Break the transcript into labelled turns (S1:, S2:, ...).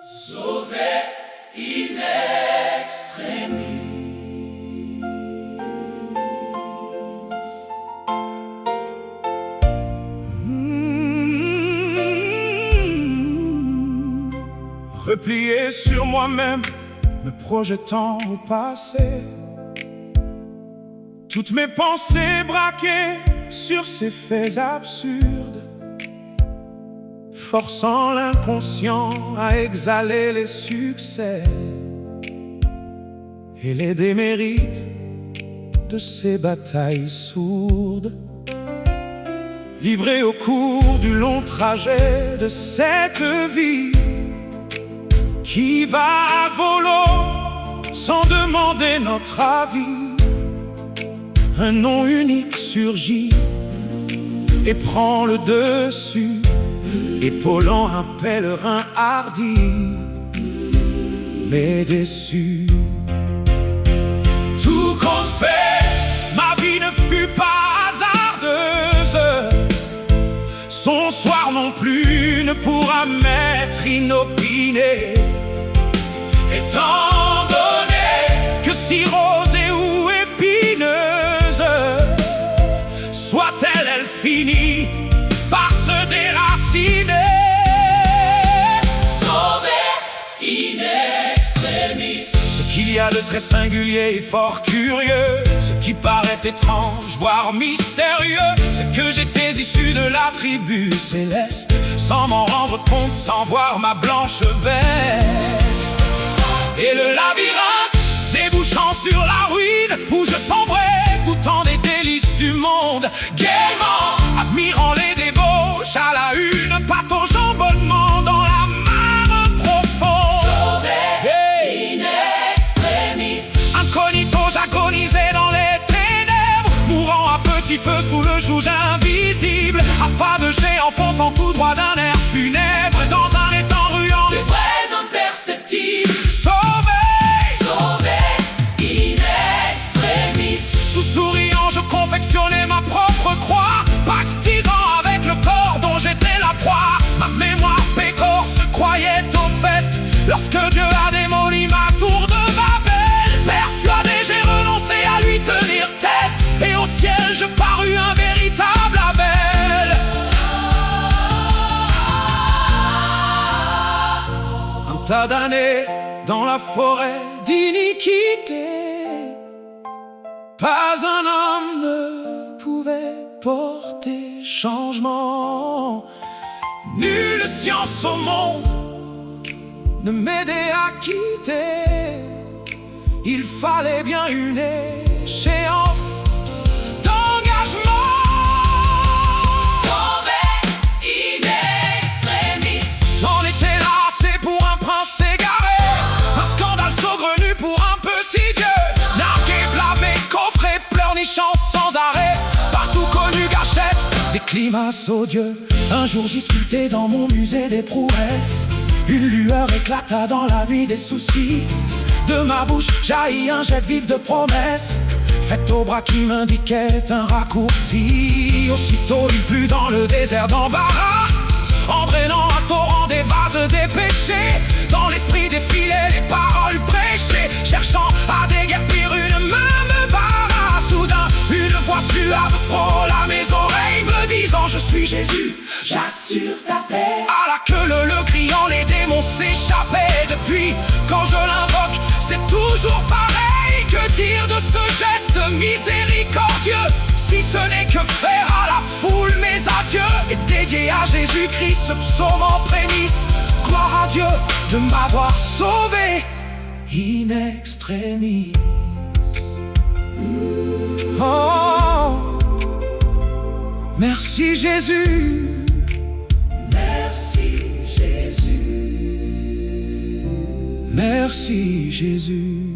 S1: Sauvé in extremis.
S2: Replié sur moi-même, me projetant au passé, toutes mes pensées braquées sur ces faits absurdes, forçant l'inconscient à exhaler les succès et les démérites de ces batailles sourdes. Livré au cours du long trajet de cette vie qui va à volo sans demander notre avis, un nom unique surgit et prend le dessus, épaulant un pèlerin hardi, mais déçu.
S1: Tout compte fait,
S2: Ma vie ne fut pas hasardeuse, son soir non plus ne pourra m'être inopiné,
S1: étant donné
S2: que si rosée ou épineuse soit-elle, elle finit par se déraciner.
S1: sauvé in extremis.
S2: Ce qu'il y a de très singulier et fort curieux, ce qui paraît étrange, voire mystérieux, c'est que j'étais issu de la tribu céleste, sans m'en rendre compte, sans voir ma blanche veste. Et le labyrinthe débouchant sur la ruine où je sombrais, goûtant des délices du monde, gaiement, admirant les débauches à la une, pataugeant bonnement dans la mare profonde.
S1: Sauvé in extremis.
S2: Incognito, j'agonisais dans les ténèbres, mourant à petit feu sous le joug invisible, à pas de géant fonçant tout droit d'un air funèbre, dans un étang ruant
S1: Des braises imperceptibles.
S2: Sauvé
S1: in extremis.
S2: tout souriant, je confectionnais ma propre croix, pactisant avec le corps dont j'étais la proie. Ma mémoire pécore se croyait au fait lorsque Dieu a démoli ma tour de Babel. Persuadé, j'ai renoncé à lui tenir tête, et au ciel je parus un véritable Abel. Un tas d'années dans la forêt d'iniquité, pas un homme ne pouvait porter changement. Nulle science au monde ne m'aidait à quitter. Il fallait bien une échéance d'engagement.
S1: Sauvé in extremis.
S2: J'en étais lassé pour un prince égaré, un scandale saugrenu pour un petit dieu, nargué, blâmé, coffré, pleurnichant sans arrêt, partout connu gâchette des climats odieux. Un jour j'y sculpté dans mon musée des prouesses, une lueur éclata dans la nuit des soucis. De ma bouche jaillit un jet vif de promesses, faites au bras qui m'indiquait un raccourci. Aussitôt il plut dans le désert d'embarras, entraînant un torrent des vases des péchés. Dans l'esprit défilaient les paroles prêchées, cherchant à déguerpir une même barre. Soudain, une voix suave frôla mes oreilles, me disant: je suis Jésus,
S1: J'assure ta paix.
S2: à la queue le criant, les démons s'échappaient. Depuis, quand je l'invoque, c'est toujours pareil. Que dire de ce geste miséricordieux, si ce n'est que faire à la foule mes adieux, et dédier à Jésus-Christ ce psaume en prémisse. Gloire à Dieu de m'avoir sauvé in extremis. Oh, merci Jésus.
S1: Merci Jésus.
S2: Merci Jésus.